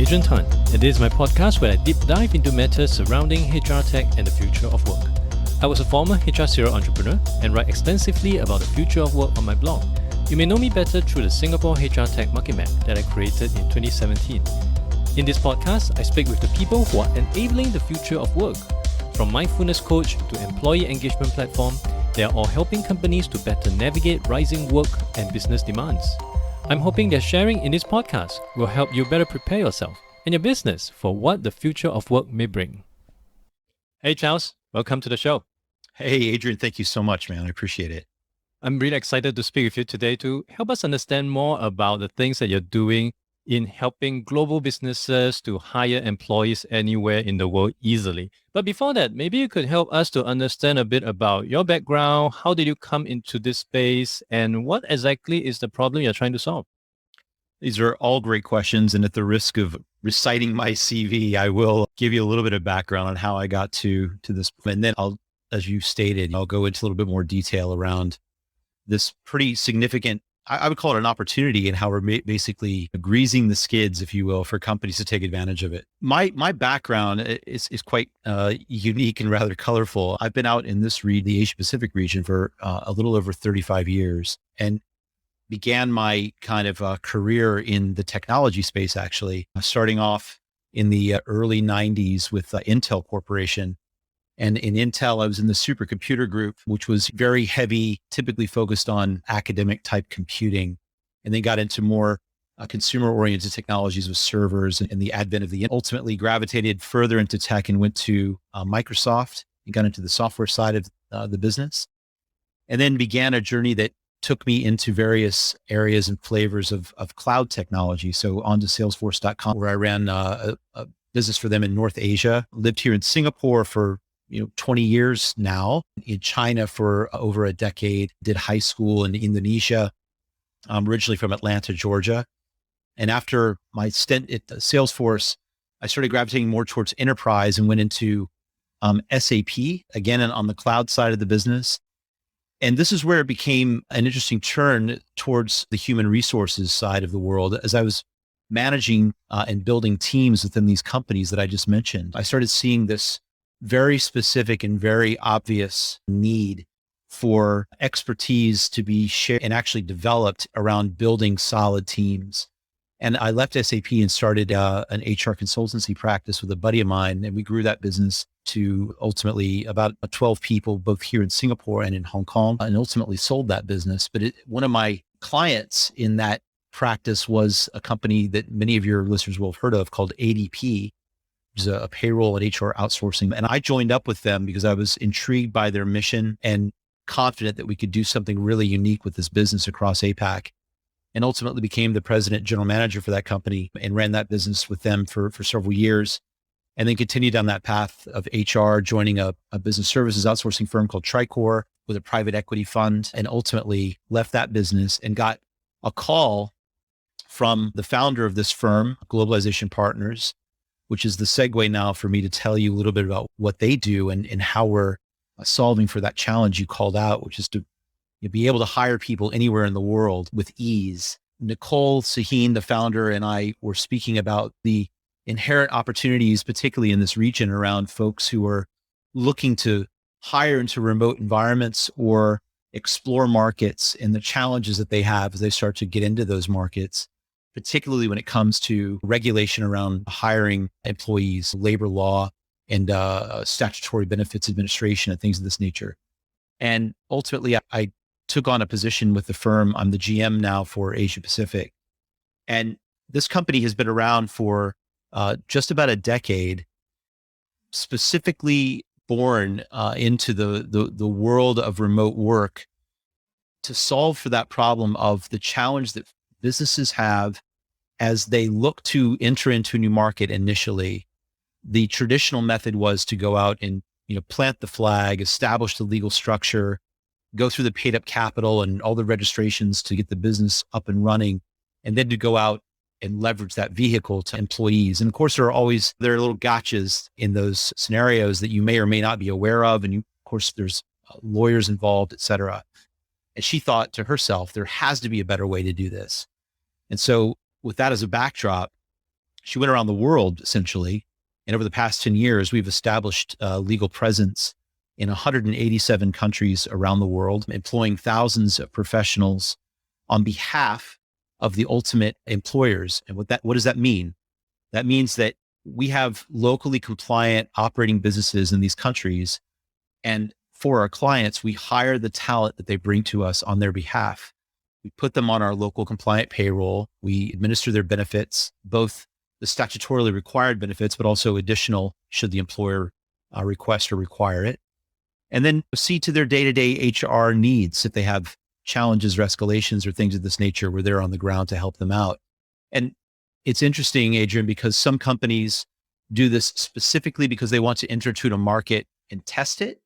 Adrian Tan, and this is my podcast where I deep dive into matters surrounding HR tech and the future of work. I was a former HR serial entrepreneur and write extensively about the future of work on my blog. You may know me better through the Singapore HR Tech Market Map that I created in 2017. In this podcast, I speak with the people who are enabling the future of work. From mindfulness coach to employee engagement platform, they are all helping companies to better navigate rising work and business demands. I'm hoping that sharing in this podcast will help you better prepare yourself and your business for what the future of work may bring. Hey Charles, welcome to the show. Hey Adrian, thank you so much, man. I appreciate it. I'm really excited to speak with you today to help us understand more about the things that you're doing in helping global businesses to hire employees anywhere in the world easily. But before that, maybe you could help us to understand a bit about your background. How did you come into this space and what exactly is the problem you're trying to solve? These are all great questions. And at the risk of reciting my CV, I will give you a little bit of background on how I got to this. And then as you stated, I'll go into a little bit more detail around this pretty significant, I would call it an opportunity, and how we're basically greasing the skids, if you will, for companies to take advantage of it. My background is quite unique and rather colorful. I've been out in the Asia Pacific region for a little over 35 years and began my kind of career in the technology space, actually, starting off in the early 90s with Intel Corporation. And in Intel, I was in the Supercomputer Group, which was very heavy, typically focused on academic type computing, and then got into more consumer-oriented technologies with servers and the advent of ultimately gravitated further into tech and went to Microsoft and got into the software side of the business, and then began a journey that took me into various areas and flavors of cloud technology. So onto Salesforce.com, where I ran a business for them in North Asia, lived here in Singapore for 20 years now, in China for over a decade, did high school in Indonesia. I'm originally from Atlanta, Georgia. And after my stint at Salesforce, I started gravitating more towards enterprise and went into SAP, again, on the cloud side of the business. And this is where it became an interesting turn towards the human resources side of the world. As I was managing and building teams within these companies that I just mentioned, I started seeing this very specific and very obvious need for expertise to be shared and actually developed around building solid teams. And I left SAP and started an HR consultancy practice with a buddy of mine. And we grew that business to ultimately about 12 people, both here in Singapore and in Hong Kong, and ultimately sold that business. But one of my clients in that practice was a company that many of your listeners will have heard of called ADP, which is a payroll and HR outsourcing. And I joined up with them because I was intrigued by their mission and confident that we could do something really unique with this business across APAC, and ultimately became the president general manager for that company and ran that business with them for several years, and then continued down that path of HR, joining a business services outsourcing firm called Tricor with a private equity fund, and ultimately left that business and got a call from the founder of this firm, Globalization Partners, which is the segue now for me to tell you a little bit about what they do and how we're solving for that challenge you called out, which is to be able to hire people anywhere in the world with ease. Nicole Sahin, the founder, and I were speaking about the inherent opportunities, particularly in this region, around folks who are looking to hire into remote environments or explore markets, and the challenges that they have as they start to get into those markets, particularly when it comes to regulation around hiring employees, labor law, and statutory benefits administration and things of this nature. And ultimately, I took on a position with the firm. I'm the GM now for Asia Pacific. And this company has been around for just about a decade, specifically born into the world of remote work to solve for that problem of the challenge that businesses have as they look to enter into a new market initially. The traditional method was to go out and plant the flag, establish the legal structure, go through the paid up capital and all the registrations to get the business up and running, and then to go out and leverage that vehicle to employees. And of course, there are little gotchas in those scenarios that you may or may not be aware of. And of course, there's lawyers involved, et cetera. And she thought to herself, there has to be a better way to do this. And so with that as a backdrop, She went around the world essentially. And over the past 10 years, we've established a legal presence in 187 countries around the world, employing thousands of professionals on behalf of the ultimate employers. And what does that mean? That means that we have locally compliant operating businesses in these countries. And for our clients, we hire the talent that they bring to us on their behalf. We put them on our local compliant payroll. We administer their benefits, both the statutorily required benefits, but also additional should the employer request or require it. And then see to their day-to-day HR needs. If they have challenges or escalations or things of this nature, we're there on the ground to help them out. And it's interesting, Adrian, because some companies do this specifically because they want to enter to a market and test it.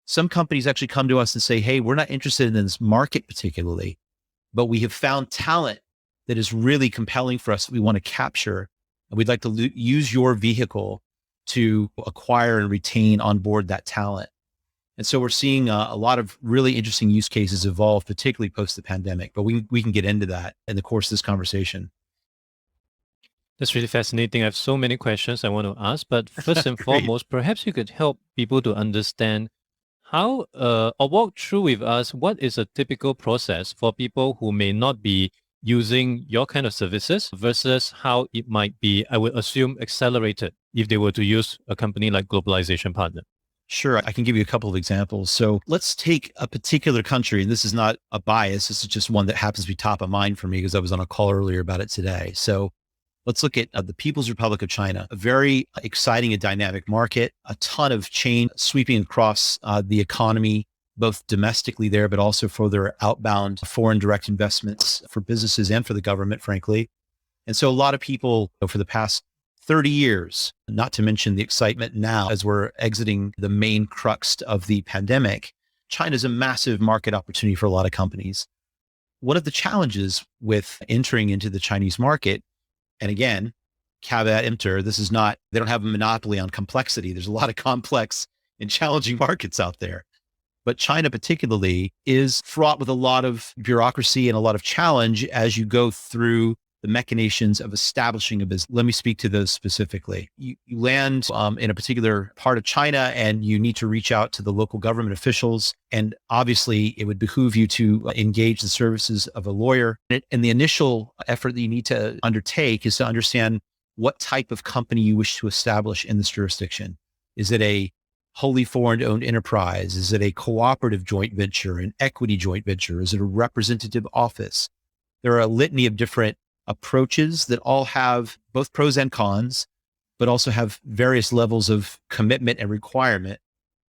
Some companies actually come to us and say, hey, we're not interested in this market particularly, but we have found talent that is really compelling for us that we want to capture. And we'd like to use your vehicle to acquire and retain on board that talent. And so we're seeing a lot of really interesting use cases evolve, particularly post the pandemic, but we can get into that in the course of this conversation. That's really fascinating. I have so many questions I want to ask, but first and foremost, perhaps you could help people to understand how, or walk through with us, what is a typical process for people who may not be using your kind of services versus how it might be, I would assume, accelerated if they were to use a company like Globalization Partner. Sure. I can give you a couple of examples. So let's take a particular country, and this is not a bias. This is just one that happens to be top of mind for me because I was on a call earlier about it today. So let's look at the People's Republic of China, a very exciting and dynamic market, a ton of change sweeping across the economy, both domestically there, but also for their outbound foreign direct investments for businesses and for the government, frankly. And so a lot of people for the past 30 years, not to mention the excitement now as we're exiting the main crux of the pandemic, China is a massive market opportunity for a lot of companies. One of the challenges with entering into the Chinese market, and again, caveat emptor, they don't have a monopoly on complexity. There's a lot of complex and challenging markets out there. But China particularly is fraught with a lot of bureaucracy and a lot of challenge as you go through the machinations of establishing a business. Let me speak to those specifically. You land in a particular part of China and you need to reach out to the local government officials. And obviously it would behoove you to engage the services of a lawyer. And the initial effort that you need to undertake is to understand what type of company you wish to establish in this jurisdiction. Is it a wholly foreign owned enterprise? Is it a cooperative joint venture, an equity joint venture? Is it a representative office? There are a litany of different approaches that all have both pros and cons, but also have various levels of commitment and requirement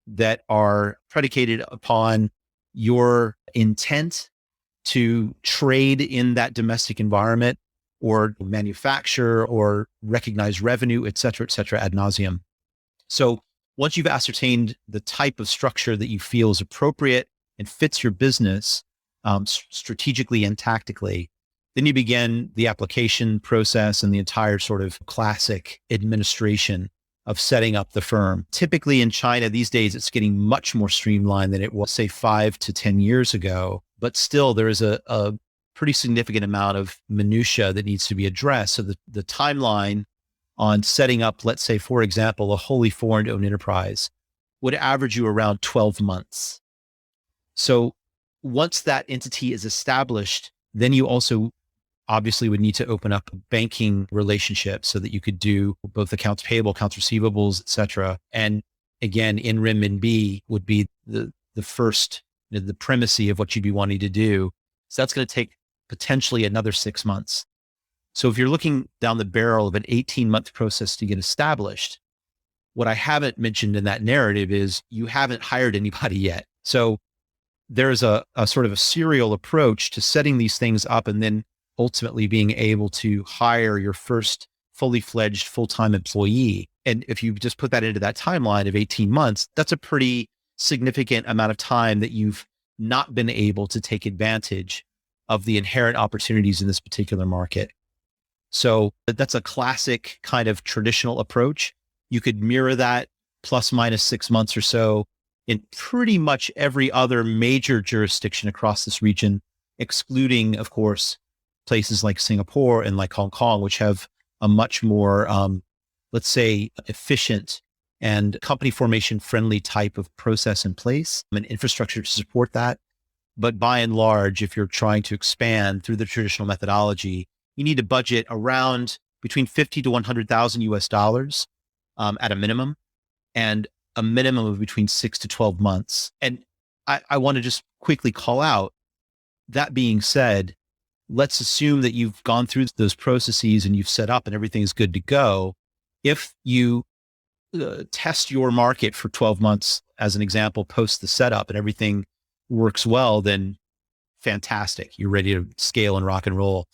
that are predicated upon your intent to trade in that domestic environment or manufacture or recognize revenue, et cetera, ad nauseum. So once you've ascertained the type of structure that you feel is appropriate and fits your business strategically and tactically, then you begin the application process and the entire sort of classic administration of setting up the firm. Typically in China these days, it's getting much more streamlined than it was, say, 5 to 10 years ago. But still, there is a pretty significant amount of minutia that needs to be addressed. So the timeline on setting up, let's say, for example, a wholly foreign owned enterprise would average you around 12 months. So once that entity is established, then you also obviously would need to open up a banking relationship so that you could do both accounts payable, accounts receivables, et cetera. And again, in renminbi would be the first, the primacy of what you'd be wanting to do. So that's going to take potentially another 6 months. So if you're looking down the barrel of an 18-month process to get established, what I haven't mentioned in that narrative is you haven't hired anybody yet. So there's a sort of a serial approach to setting these things up and then ultimately being able to hire your first fully fledged full-time employee. And if you just put that into that timeline of 18 months, that's a pretty significant amount of time that you've not been able to take advantage of the inherent opportunities in this particular market. So that's a classic kind of traditional approach. You could mirror that plus minus 6 months or so in pretty much every other major jurisdiction across this region, excluding, of course, places like Singapore and like Hong Kong, which have a much more, let's say, efficient and company formation friendly type of process in place and infrastructure to support that. But by and large, if you're trying to expand through the traditional methodology, you need to budget around between 50 to 100,000 US dollars at a minimum, and a minimum of between 6 to 12 months. And I want to just quickly call out, that being said, let's assume that you've gone through those processes and you've set up and everything is good to go. If you test your market for 12 months, as an example, post the setup and everything works well, then fantastic. You're ready to scale and rock and roll.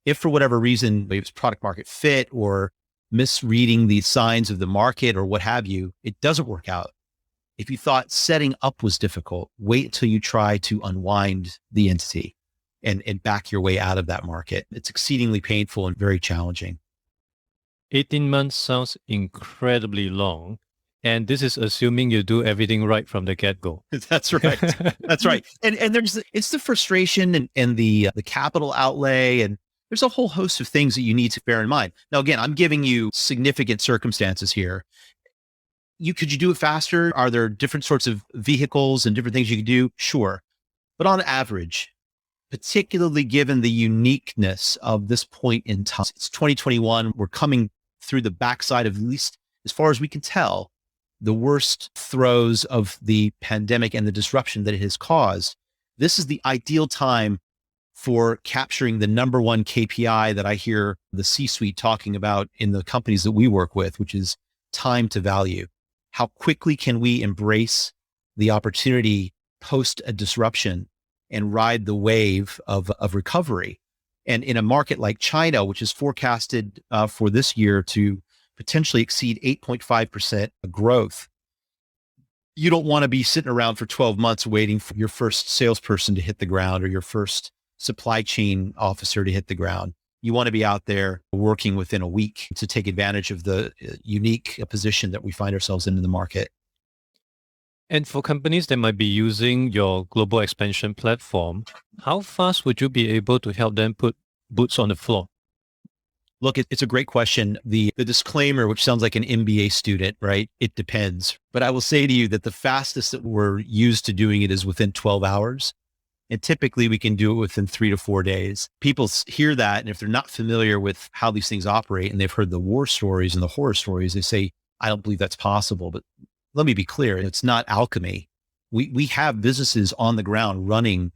If for whatever reason, maybe it's product market fit or misreading the signs of the market or what have you, it doesn't work out. If you thought setting up was difficult, wait until you try to unwind the entity and back your way out of that market. It's exceedingly painful and very challenging. 18 months sounds incredibly long. And this is assuming you do everything right from the get-go. That's right. That's right. And it's the frustration and the capital outlay, and there's a whole host of things that you need to bear in mind. Now, again, I'm giving you significant circumstances here. Could you do it faster? Are there different sorts of vehicles and different things you could do? Sure. But on average, particularly given the uniqueness of this point in time, it's 2021, we're coming through the backside of, at least as far as we can tell, the worst throes of the pandemic and the disruption that it has caused. This is the ideal time for capturing the number one KPI that I hear the C-suite talking about in the companies that we work with, which is time to value. How quickly can we embrace the opportunity post a disruption and ride the wave of recovery? And in a market like China, which is forecasted for this year to potentially exceed 8.5% growth, you don't want to be sitting around for 12 months waiting for your first salesperson to hit the ground or your first supply chain officer to hit the ground. You want to be out there working within a week to take advantage of the unique position that we find ourselves in the market. And for companies that might be using your global expansion platform, how fast would you be able to help them put boots on the floor? Look, it's a great question. The disclaimer, which sounds like an MBA student, right? It depends. But I will say to you that the fastest that we're used to doing it is within 12 hours. And typically we can do it within 3 to 4 days. People hear that, and if they're not familiar with how these things operate and they've heard the war stories and the horror stories, they say, I don't believe that's possible. But let me be clear, it's not alchemy. We have businesses on the ground running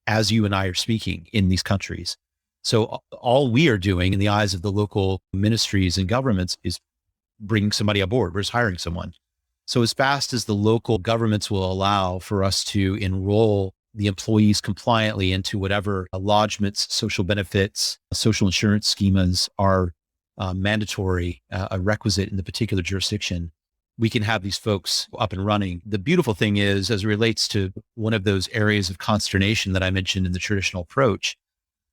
as you and I are speaking in these countries. So all we are doing in the eyes of the local ministries and governments is bringing somebody aboard. We're just hiring someone. So as fast as the local governments will allow for us to enroll the employees compliantly into whatever lodgements, social benefits, social insurance schemas are mandatory, a requisite in the particular jurisdiction, we can have these folks up and running. The beautiful thing is, as it relates to one of those areas of consternation that I mentioned in the traditional approach,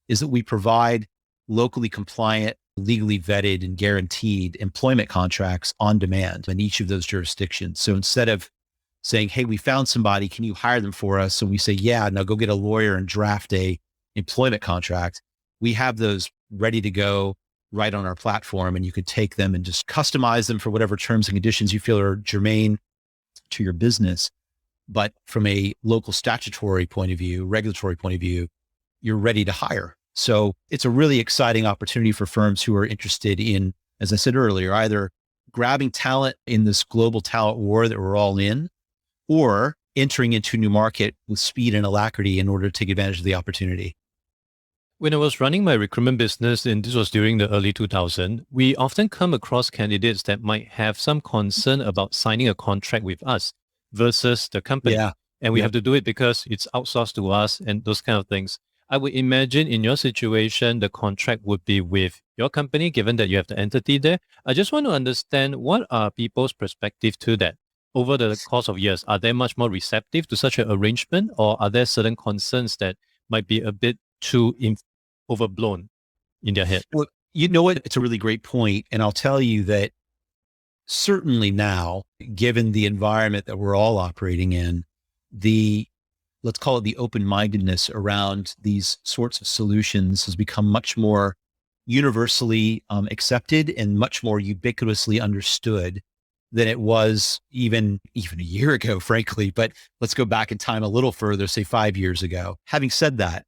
is that we provide locally compliant, legally vetted and guaranteed employment contracts on demand in each of those jurisdictions. So instead of saying, hey, we found somebody, can you hire them for us? And we say, yeah, now go get a lawyer and draft a employment contract. We have those ready to go right on our platform, and you could take them and just customize them for whatever terms and conditions you feel are germane to your business. But from a local statutory point of view, regulatory point of view, you're ready to hire. So it's a really exciting opportunity for firms who are interested in, as I said earlier, either grabbing talent in this global talent war that we're all in, or entering into a new market with speed and alacrity in order to take advantage of the opportunity. When I was running my recruitment business, and this was during the early 2000s, we often come across candidates that might have some concern about signing a contract with us versus the company. Yeah. And we have to do it because it's outsourced to us and those kind of things. I would imagine in your situation, the contract would be with your company, given that you have the entity there. I just want to understand, what are people's perspective to that? Over the course of years, are they much more receptive to such an arrangement, or are there certain concerns that might be a bit too overblown in their head? Well, you know what? It's a really great point. And I'll tell you that certainly now, given the environment that we're all operating in, let's call it the open-mindedness around these sorts of solutions has become much more universally accepted and much more ubiquitously understood than it was even a year ago, frankly. But let's go back in time a little further, say 5 years ago. Having said that,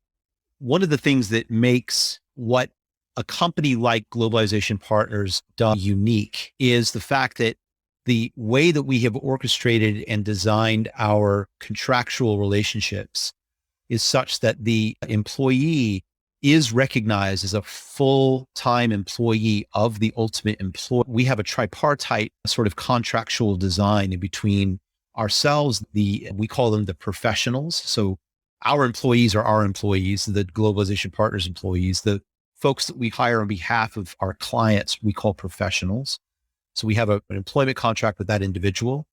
one of the things that makes what a company like Globalization Partners does unique is the fact that the way that we have orchestrated and designed our contractual relationships is such that the employee is recognized as a full-time employee of the ultimate employer. We have a tripartite sort of contractual design in between ourselves, we call them the professionals. So our employees are our employees, the Globalization Partners employees, the folks that we hire on behalf of our clients, we call professionals. So we have an employment contract with that individual,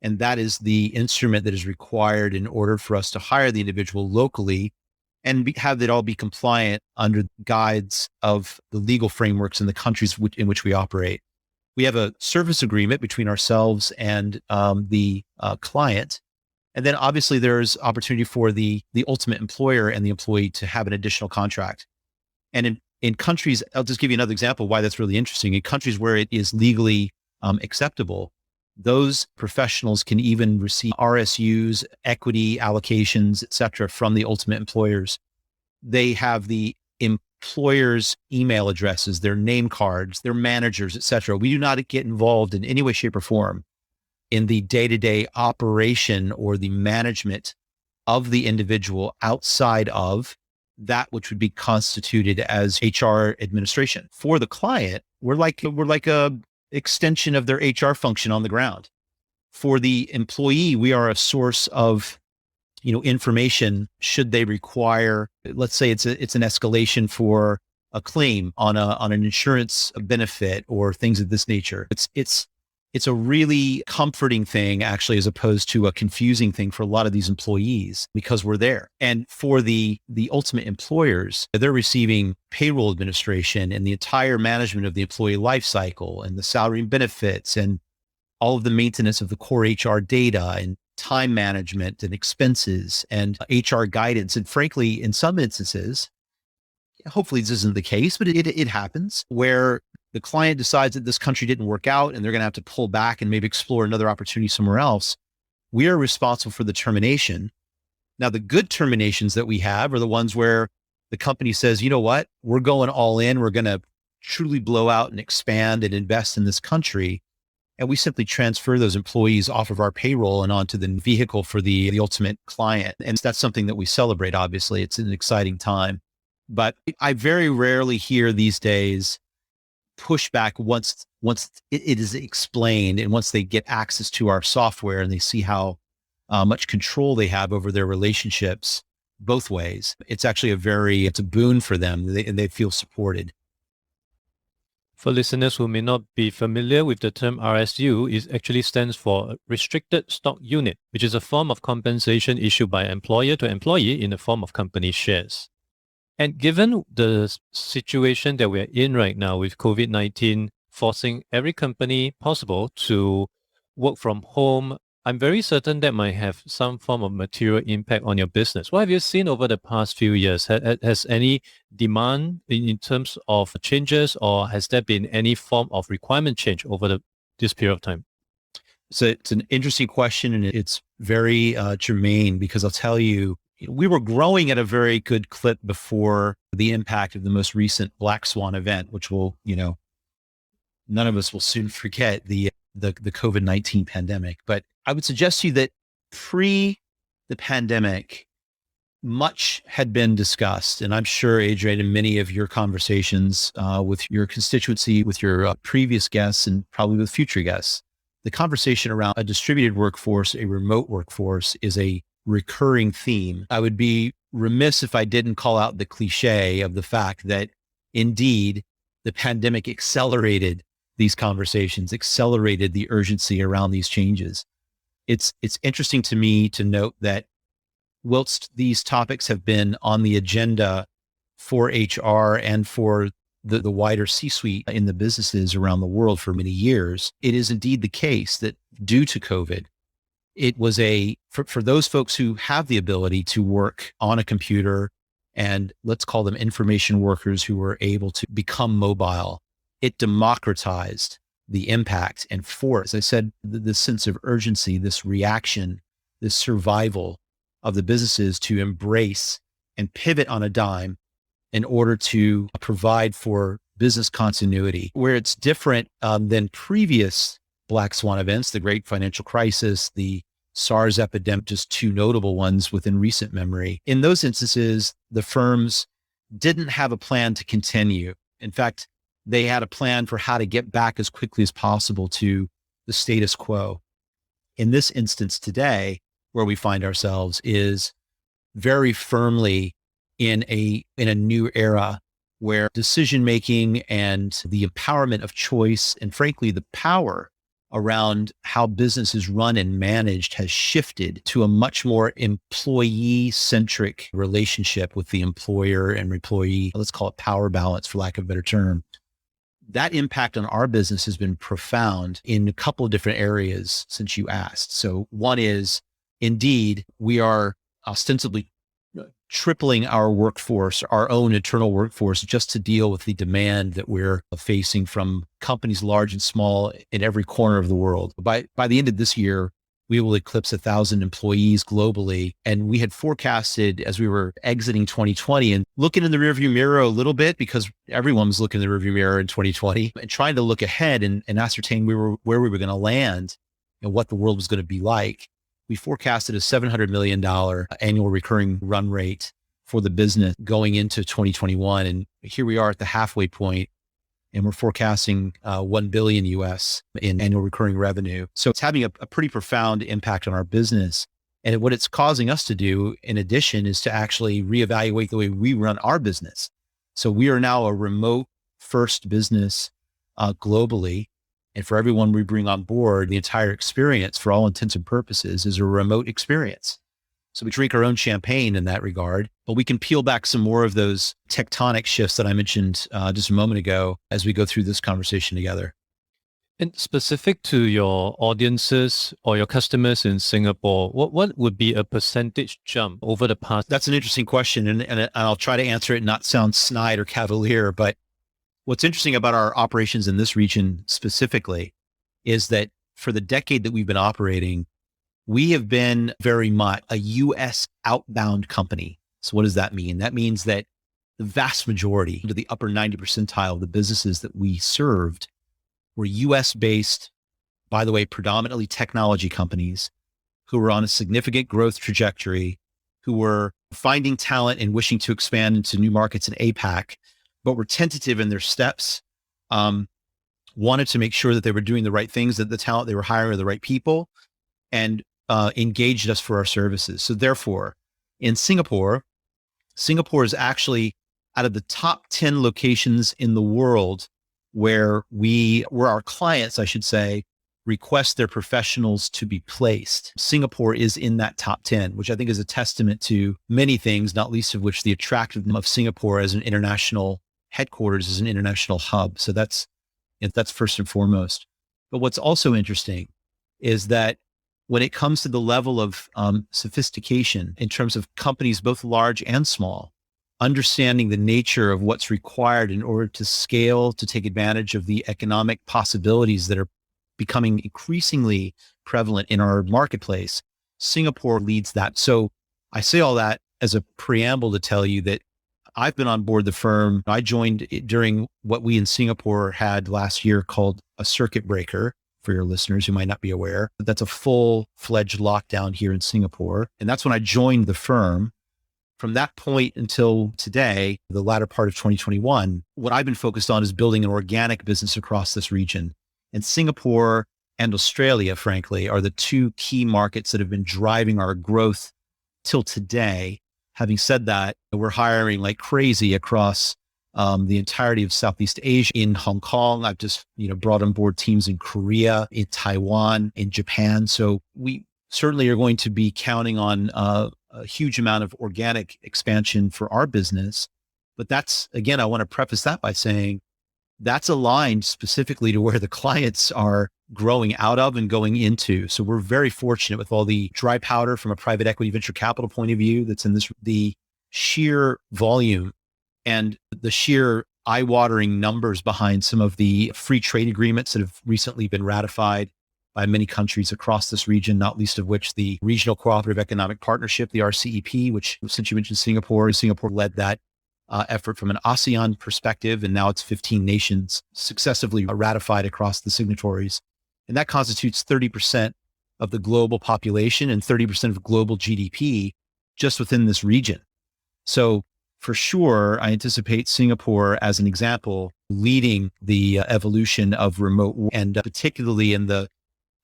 and that is the instrument that is required in order for us to hire the individual locally and have it all be compliant under guides of the legal frameworks in the countries in which we operate. We have a service agreement between ourselves and the client. And then obviously there's opportunity for the ultimate employer and the employee to have an additional contract. And in countries, I'll just give you another example why that's really interesting. In countries where it is legally acceptable, those professionals can even receive RSUs, equity allocations, et cetera, from the ultimate employers. They have the employers' email addresses, their name cards, their managers, et cetera. We do not get involved in any way, shape, or form in the day-to-day operation or the management of the individual outside of that which would be constituted as HR administration. For the client, we're like a extension of their HR function on the ground. For the employee, we are a source of, information should they require, let's say it's an escalation for a claim on an insurance benefit or things of this nature. It's a really comforting thing, actually, as opposed to a confusing thing for a lot of these employees because we're there. And for the ultimate employers, they're receiving payroll administration and the entire management of the employee life cycle and the salary and benefits and all of the maintenance of the core HR data and time management and expenses and HR guidance. And frankly, in some instances, hopefully this isn't the case, but it happens where the client decides that this country didn't work out and they're going to have to pull back and maybe explore another opportunity somewhere else. We are responsible for the termination. Now, the good terminations that we have are the ones where the company says, you know what, we're going all in. We're going to truly blow out and expand and invest in this country. And we simply transfer those employees off of our payroll and onto the vehicle for the ultimate client. And that's something that we celebrate, obviously. It's an exciting time. But I very rarely hear these days pushback once it is explained and once they get access to our software and they see how much control they have over their relationships both ways. It's actually it's a boon for them and they feel supported. For listeners who may not be familiar with the term RSU, it actually stands for Restricted Stock Unit, which is a form of compensation issued by employer to employee in the form of company shares. And given the situation that we're in right now with COVID-19 forcing every company possible to work from home, I'm very certain that might have some form of material impact on your business. What have you seen over the past few years? Has any demand in terms of changes, or has there been any form of requirement change over this period of time? So it's an interesting question, and it's very germane because I'll tell you, we were growing at a very good clip before the impact of the most recent Black Swan event, which will, none of us will soon forget the COVID-19 pandemic. But I would suggest to you that pre the pandemic, much had been discussed. And I'm sure, Adrian, in many of your conversations with your constituency, with your previous guests, and probably with future guests, the conversation around a distributed workforce, a remote workforce, is a recurring theme. I would be remiss if I didn't call out the cliche of the fact that indeed the pandemic accelerated these conversations, accelerated the urgency around these changes. It's interesting to me to note that whilst these topics have been on the agenda for HR and for the wider C-suite in the businesses around the world for many years, it is indeed the case that due to COVID, it was for those folks who have the ability to work on a computer and let's call them information workers who were able to become mobile. It democratized the impact and force, as I said, this sense of urgency, this reaction, this survival of the businesses to embrace and pivot on a dime in order to provide for business continuity. Where it's different than previous black swan events, the great financial crisis, the SARS epidemic, just two notable ones within recent memory. In those instances, the firms didn't have a plan to continue. In fact, they had a plan for how to get back as quickly as possible to the status quo. In this instance today, where we find ourselves is very firmly in a new era where decision-making and the empowerment of choice and frankly, the power around how business is run and managed has shifted to a much more employee-centric relationship with the employer and employee. Let's call it power balance, for lack of a better term. That impact on our business has been profound in a couple of different areas since you asked. So one is, indeed, we are ostensibly tripling our workforce, our own internal workforce, just to deal with the demand that we're facing from companies large and small in every corner of the world. By the end of this year, we will eclipse 1,000 employees globally. And we had forecasted as we were exiting 2020 and looking in the rearview mirror a little bit, because everyone was looking in the rearview mirror in 2020 and trying to look ahead and ascertain where we were going to land and what the world was going to be like. We forecasted a $700 million annual recurring run rate for the business going into 2021. And here we are at the halfway point, and we're forecasting $1 billion US in annual recurring revenue. So it's having a pretty profound impact on our business. And what it's causing us to do, in addition, is to actually reevaluate the way we run our business. So we are now a remote first business globally. And for everyone we bring on board, the entire experience, for all intents and purposes, is a remote experience. So we drink our own champagne in that regard, but we can peel back some more of those tectonic shifts that I mentioned just a moment ago as we go through this conversation together. And specific to your audiences or your customers in Singapore, what would be a percentage jump over the past? That's an interesting question, and I'll try to answer it and not sound snide or cavalier, but what's interesting about our operations in this region specifically is that for the decade that we've been operating, we have been very much a U.S. outbound company. So what does that mean? That means that the vast majority, to the upper 90 percentile of the businesses that we served were U.S. based, by the way, predominantly technology companies who were on a significant growth trajectory, who were finding talent and wishing to expand into new markets in APAC, but were tentative in their steps, wanted to make sure that they were doing the right things, that the talent they were hiring are the right people, and engaged us for our services. So therefore, in Singapore is actually out of the top 10 locations in the world where our clients, I should say, request their professionals to be placed. Singapore is in that top 10, which I think is a testament to many things, not least of which the attractiveness of Singapore as an international headquarters, as an international hub. So that's first and foremost. But what's also interesting is that when it comes to the level of sophistication in terms of companies, both large and small, understanding the nature of what's required in order to scale, to take advantage of the economic possibilities that are becoming increasingly prevalent in our marketplace, Singapore leads that. So I say all that as a preamble to tell you that I've been on board the firm. I joined during what we in Singapore had last year called a circuit breaker, for your listeners who might not be aware. That's a full-fledged lockdown here in Singapore. And that's when I joined the firm. From that point until today, the latter part of 2021, what I've been focused on is building an organic business across this region. And Singapore and Australia, frankly, are the two key markets that have been driving our growth till today. Having said that, we're hiring like crazy across the entirety of Southeast Asia. In Hong Kong, I've just brought on board teams in Korea, in Taiwan, in Japan. So we certainly are going to be counting on a huge amount of organic expansion for our business. But that's, again, I want to preface that by saying that's aligned specifically to where the clients are growing out of and going into. So we're very fortunate with all the dry powder from a private equity venture capital point of view that's in the sheer volume and the sheer eye-watering numbers behind some of the free trade agreements that have recently been ratified by many countries across this region, not least of which the Regional Cooperative Economic Partnership, the RCEP, which, since you mentioned Singapore led that effort from an ASEAN perspective, and now it's 15 nations successively ratified across the signatories. And that constitutes 30% of the global population and 30% of global GDP just within this region. So for sure, I anticipate Singapore as an example leading the evolution of remote work, and particularly in the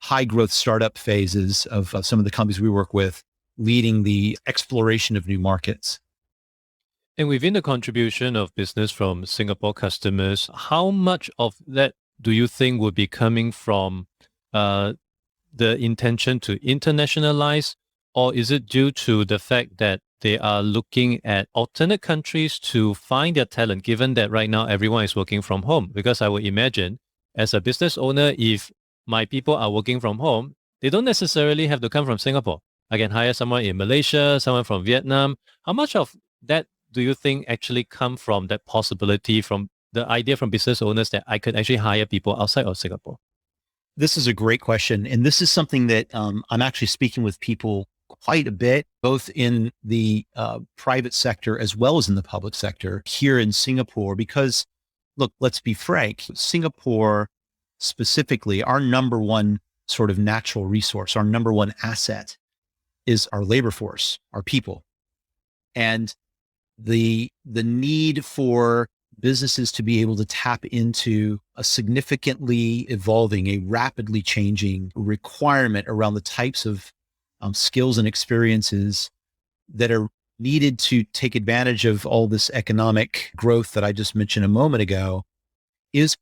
high growth startup phases of some of the companies we work with, leading the exploration of new markets. And within the contribution of business from Singapore customers, how much of that do you think would be coming from the intention to internationalize, or is it due to the fact that they are looking at alternate countries to find their talent, given that right now everyone is working from home? Because I would imagine, as a business owner, if my people are working from home, they don't necessarily have to come from Singapore. I can hire someone in Malaysia, someone from Vietnam. How much of that do you think actually come from that possibility, from the idea from business owners that I could actually hire people outside of Singapore? This is a great question. And this is something that I'm actually speaking with people quite a bit, both in the private sector as well as in the public sector here in Singapore, because look, let's be frank, Singapore specifically, our number one sort of natural resource, our number one asset is our labor force, our people. And the need for businesses to be able to tap into a significantly evolving, a rapidly changing requirement around the types of skills and experiences that are needed to take advantage of all this economic growth that I just mentioned a moment ago is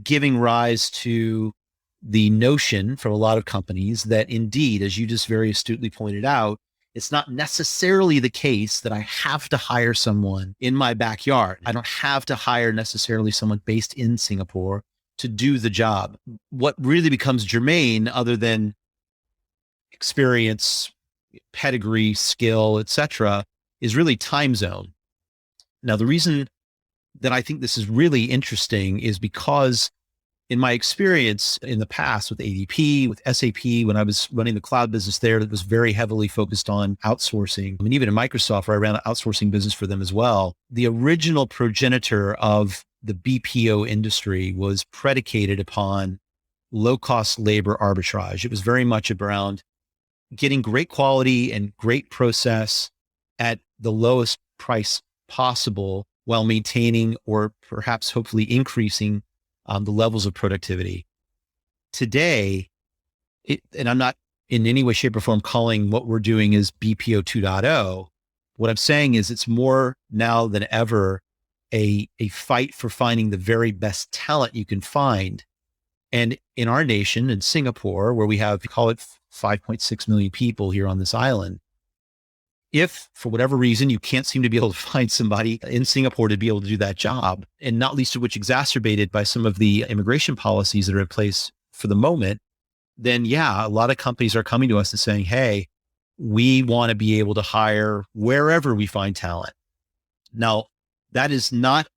giving rise to the notion from a lot of companies that indeed, as you just very astutely pointed out, it's not necessarily the case that I have to hire someone in my backyard. I don't have to hire necessarily someone based in Singapore to do the job. What really becomes germane, other than experience, pedigree, skill, etc., is really time zone. Now, the reason that I think this is really interesting is because in my experience in the past with ADP, with SAP, when I was running the cloud business there, that was very heavily focused on outsourcing. I mean, even in Microsoft, where I ran an outsourcing business for them as well, the original progenitor of the BPO industry was predicated upon low-cost labor arbitrage. It was very much around getting great quality and great process at the lowest price possible while maintaining or perhaps hopefully increasing the levels of productivity. Today, and I'm not in any way, shape, or form calling what we're doing as BPO 2.0. What I'm saying is it's more now than ever a fight for finding the very best talent you can find. And in our nation, in Singapore, where we have, call it 5.6 million people here on this island, if for whatever reason you can't seem to be able to find somebody in Singapore to be able to do that job, and not least of which exacerbated by some of the immigration policies that are in place for the moment, then yeah, a lot of companies are coming to us and saying, hey, we want to be able to hire wherever we find talent. Now, that is not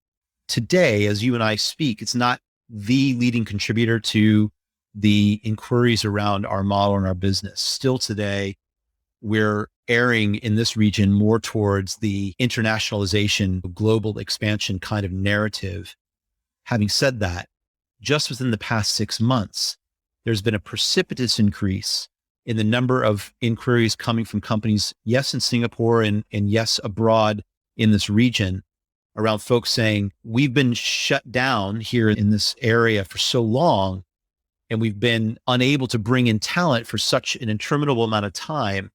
today, as you and I speak, it's not the leading contributor to the inquiries around our model and our business. Still today, we're erring in this region more towards the internationalization, global expansion kind of narrative. Having said that, just within the past 6 months, there's been a precipitous increase in the number of inquiries coming from companies, yes, in Singapore and yes, abroad in this region, around folks saying, we've been shut down here in this area for so long, and we've been unable to bring in talent for such an interminable amount of time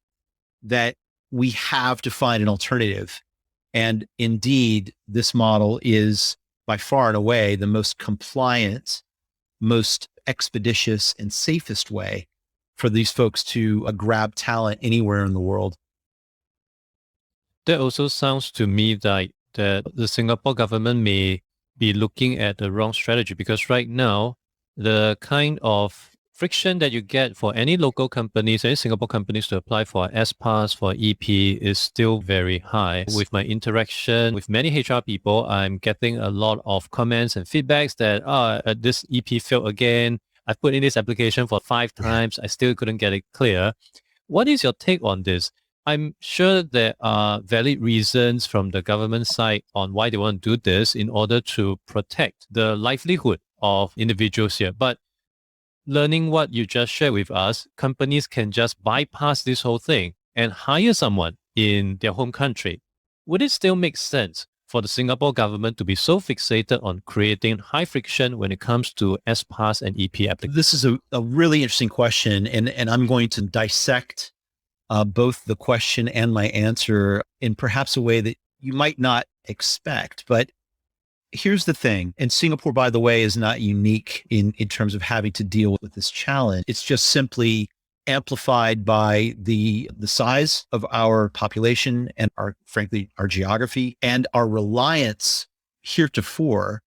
that we have to find an alternative. And indeed, this model is by far and away the most compliant, most expeditious, and safest way for these folks to grab talent anywhere in the world. That also sounds to me like that the Singapore government may be looking at the wrong strategy, because right now, the kind of friction that you get for any local companies, any Singapore companies to apply for S-Pass, for EP is still very high. With my interaction with many HR people, I'm getting a lot of comments and feedbacks that, this EP failed again. I've put in this application for 5 times. I still couldn't get it clear. What is your take on this? I'm sure there are valid reasons from the government side on why they want to do this in order to protect the livelihood of individuals here. But learning what you just shared with us, companies can just bypass this whole thing and hire someone in their home country. Would it still make sense for the Singapore government to be so fixated on creating high friction when it comes to S-Pass and EP applications? This is a really interesting question, and I'm going to dissect both the question and my answer in perhaps a way that you might not expect. But here's the thing, and Singapore, by the way, is not unique in terms of having to deal with this challenge. It's just simply amplified by the size of our population and frankly, our geography and our reliance heretofore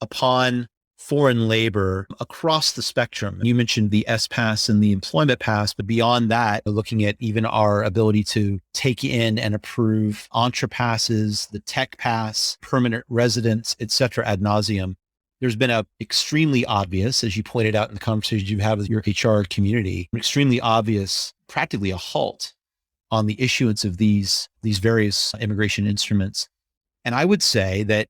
upon foreign labor across the spectrum. You mentioned the S-Pass and the employment pass, but beyond that, looking at even our ability to take in and approve Entre-Passes, the Tech Pass, permanent residence, et cetera, ad nauseum. There's been a extremely obvious, as you pointed out in the conversations you have with your HR community, extremely obvious, practically a halt on the issuance of these various immigration instruments. And I would say that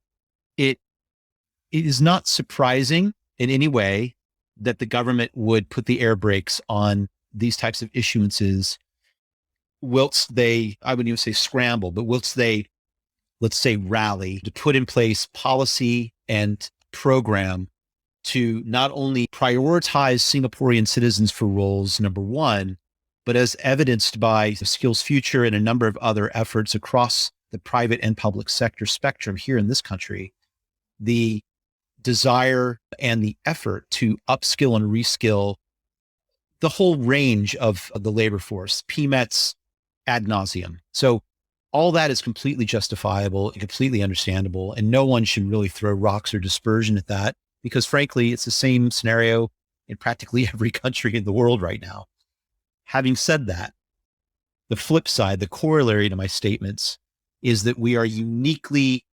it is not surprising in any way that the government would put the air brakes on these types of issuances whilst they, I wouldn't even say scramble, but whilst they, let's say, rally to put in place policy and program to not only prioritize Singaporean citizens for roles, number one, but as evidenced by Skills Future and a number of other efforts across the private and public sector spectrum here in this country, the desire and the effort to upskill and reskill the whole range of the labor force, PMETs ad nauseum. So all that is completely justifiable and completely understandable. And no one should really throw rocks or dispersion at that because frankly, it's the same scenario in practically every country in the world right now. Having said that, the flip side, the corollary to my statements is that we are uniquely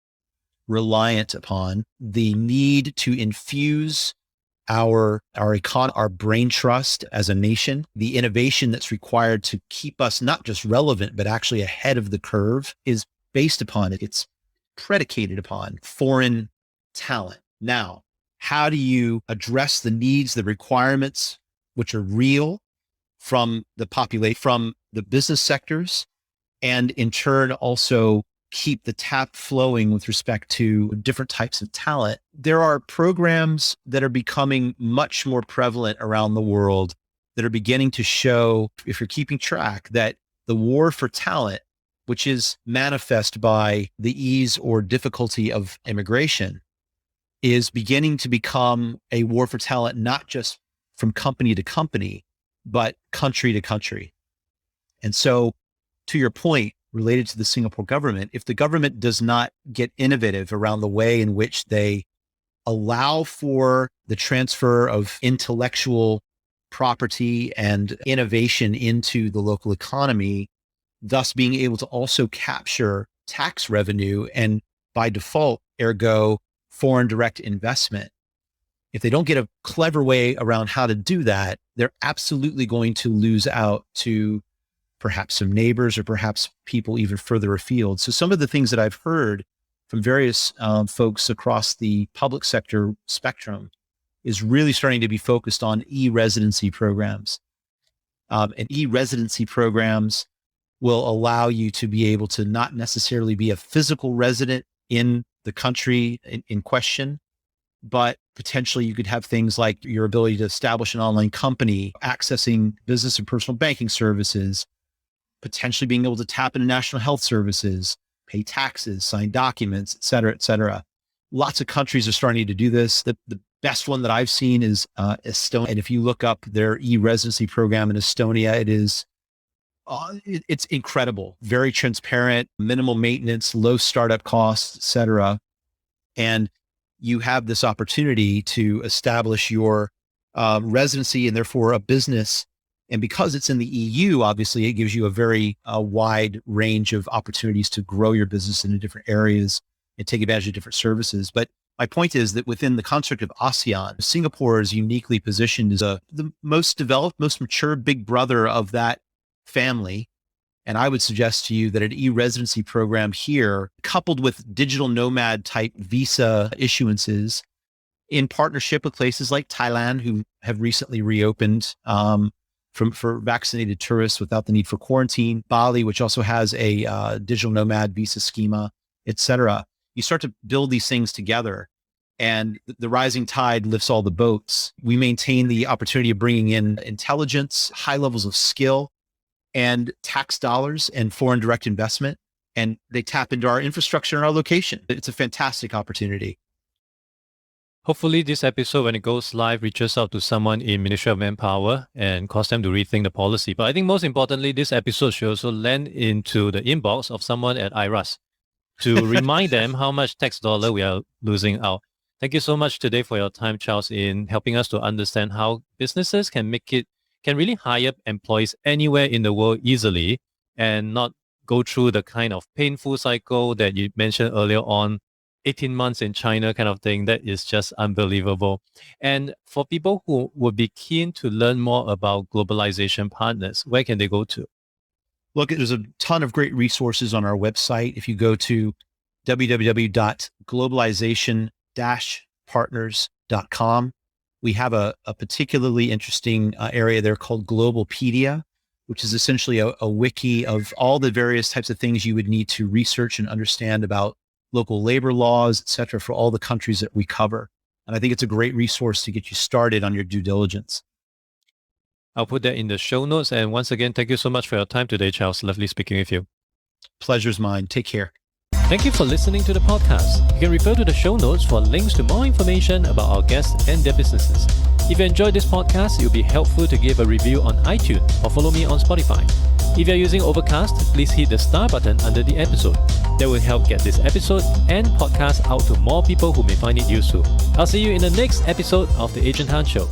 reliant upon the need to infuse our economy, our brain trust as a nation, the innovation that's required to keep us not just relevant, but actually ahead of the curve is based upon it. It's predicated upon foreign talent. Now, how do you address the needs, the requirements, which are real from the population, from the business sectors, and in turn also keep the tap flowing with respect to different types of talent? There are programs that are becoming much more prevalent around the world that are beginning to show, if you're keeping track, that the war for talent, which is manifest by the ease or difficulty of immigration, is beginning to become a war for talent, not just from company to company, but country to country. And so to your point, related to the Singapore government, if the government does not get innovative around the way in which they allow for the transfer of intellectual property and innovation into the local economy, thus being able to also capture tax revenue and by default, ergo, foreign direct investment. If they don't get a clever way around how to do that, they're absolutely going to lose out to perhaps some neighbors or perhaps people even further afield. So some of the things that I've heard from various folks across the public sector spectrum is really starting to be focused on e-residency programs. And e-residency programs will allow you to be able to not necessarily be a physical resident in the country in question, but potentially you could have things like your ability to establish an online company, accessing business and personal banking services, potentially being able to tap into national health services, pay taxes, sign documents, et cetera, et cetera. Lots of countries are starting to do this. The best one that I've seen is Estonia. And if you look up their e-residency program in Estonia, it's incredible, very transparent, minimal maintenance, low startup costs, et cetera. And you have this opportunity to establish your residency and therefore a business. And because it's in the EU, obviously, it gives you a very wide range of opportunities to grow your business into different areas and take advantage of different services. But my point is that within the construct of ASEAN, Singapore is uniquely positioned as the most developed, most mature big brother of that family. And I would suggest to you that an e-residency program here, coupled with digital nomad type visa issuances in partnership with places like Thailand, who have recently reopened for vaccinated tourists without the need for quarantine, Bali, which also has a digital nomad visa schema, et cetera. You start to build these things together and the rising tide lifts all the boats. We maintain the opportunity of bringing in intelligence, high levels of skill, and tax dollars and foreign direct investment. And they tap into our infrastructure and our location. It's a fantastic opportunity. Hopefully this episode, when it goes live, reaches out to someone in Ministry of Manpower and cause them to rethink the policy. But I think most importantly, this episode should also land into the inbox of someone at IRAS to remind them how much tax dollar we are losing out. Thank you so much today for your time, Charles, in helping us to understand how businesses can really hire employees anywhere in the world easily and not go through the kind of painful cycle that you mentioned earlier on, 18 months in China kind of thing. That is just unbelievable. And for people who would be keen to learn more about Globalization Partners, where can they go to? Look, there's a ton of great resources on our website. If you go to www.globalization-partners.com, we have a particularly interesting area there called Globalpedia, which is essentially a wiki of all the various types of things you would need to research and understand about local labor laws, et cetera, for all the countries that we cover. And I think it's a great resource to get you started on your due diligence. I'll put that in the show notes. And once again, thank you so much for your time today, Charles. Lovely speaking with you. Pleasure's mine. Take care. Thank you for listening to the podcast. You can refer to the show notes for links to more information about our guests and their businesses. If you enjoyed this podcast, it would be helpful to give a review on iTunes or follow me on Spotify. If you're using Overcast, please hit the star button under the episode. That will help get this episode and podcast out to more people who may find it useful. I'll see you in the next episode of The Adrian Han Show.